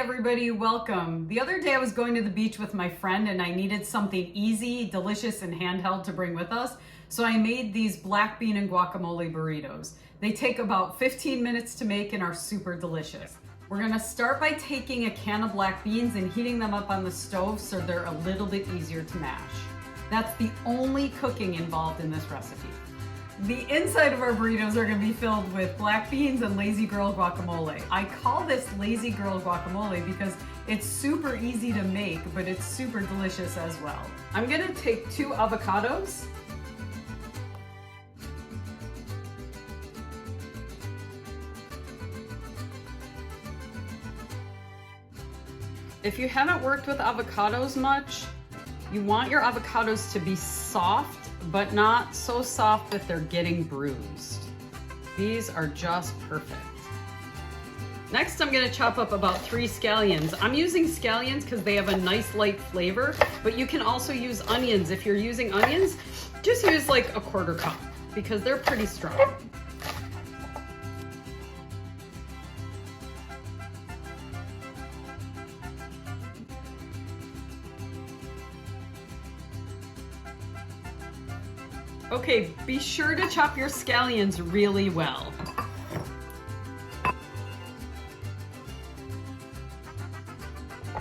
everybody, welcome. The other day I was going to the beach with my friend and I needed something easy, delicious, and handheld to bring with us. So I made these black bean and guacamole burritos. They take about 15 minutes to make and are super delicious. We're gonna start by taking a can of black beans and heating them up on the stove so they're a little bit easier to mash. That's the only cooking involved in this recipe. The inside of our burritos are going to be filled with black beans and Lazy Girl guacamole. I call this Lazy Girl guacamole because it's super easy to make, but it's super delicious as well. I'm going to take 2 avocados. If you haven't worked with avocados much, you want your avocados to be soft, but not so soft that they're getting bruised. These are just perfect. Next, I'm gonna chop up about 3 scallions. I'm using scallions because they have a nice light flavor, but you can also use onions. If you're using onions, just use like a 1/4 cup because they're pretty strong. Okay, be sure to chop your scallions really well.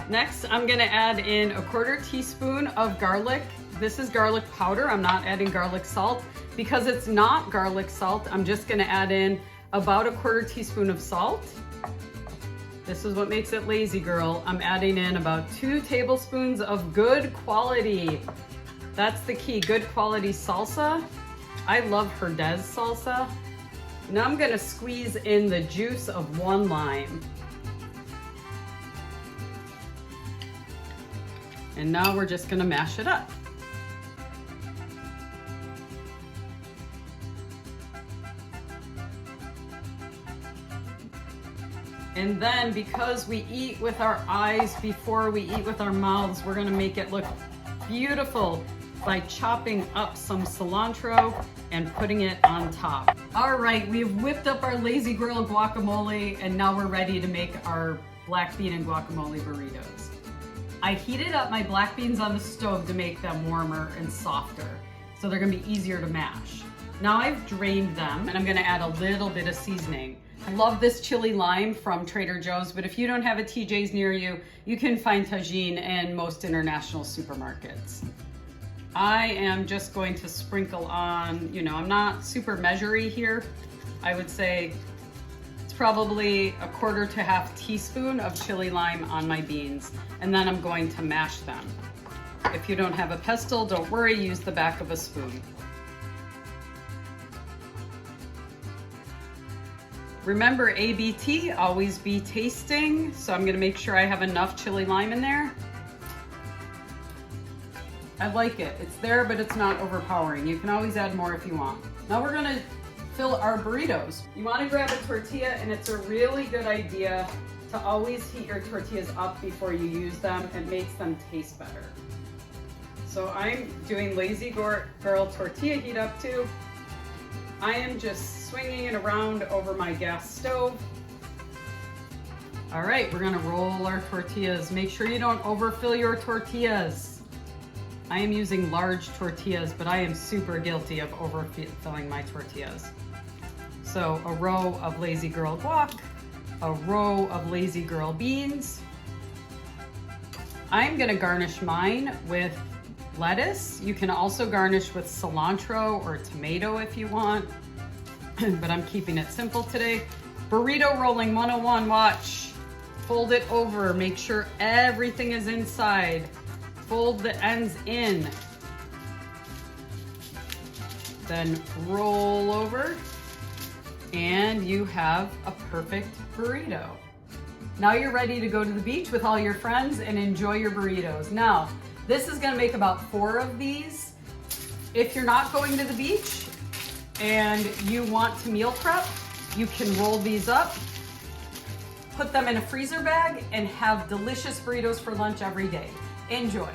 Next, I'm gonna add in a 1/4 teaspoon of garlic. This is garlic powder. I'm not adding garlic salt. Because it's not garlic salt, I'm just gonna add in about a 1/4 teaspoon of salt. This is what makes it Lazy Girl. I'm adding in about 2 tablespoons of good quality. That's the key, good quality salsa. I love Herdez salsa. Now I'm gonna squeeze in the juice of 1 lime. And now we're just gonna mash it up. And then because we eat with our eyes before we eat with our mouths, we're gonna make it look beautiful by chopping up some cilantro and putting it on top. All right, we've whipped up our Lazy Girl guacamole and now we're ready to make our black bean and guacamole burritos. I heated up my black beans on the stove to make them warmer and softer, so they're gonna be easier to mash. Now I've drained them and I'm gonna add a little bit of seasoning. I love this chili lime from Trader Joe's, but if you don't have a TJ's near you, you can find Tajin in most international supermarkets. I am just going to sprinkle on, I'm not super measury here. I would say it's probably a 1/4 to 1/2 teaspoon of chili lime on my beans, and then I'm going to mash them. If you don't have a pestle, don't worry, use the back of a spoon. Remember, ABT, always be tasting, so I'm gonna make sure I have enough chili lime in there. I like it. It's there, but it's not overpowering. You can always add more if you want. Now we're gonna fill our burritos. You wanna grab a tortilla, and it's a really good idea to always heat your tortillas up before you use them. It makes them taste better. So I'm doing Lazy Girl tortilla heat up too. I am just swinging it around over my gas stove. All right, we're gonna roll our tortillas. Make sure you don't overfill your tortillas. I am using large tortillas, but I am super guilty of overfilling my tortillas. So a row of Lazy Girl guac, a row of Lazy Girl beans. I'm gonna garnish mine with lettuce. You can also garnish with cilantro or tomato if you want, but I'm keeping it simple today. Burrito rolling 101, watch. Fold it over, make sure everything is inside. Fold the ends in. Then roll over, and you have a perfect burrito. Now you're ready to go to the beach with all your friends and enjoy your burritos. Now, this is gonna make about 4 of these. If you're not going to the beach and you want to meal prep, you can roll these up, put them in a freezer bag, and have delicious burritos for lunch every day. Enjoy.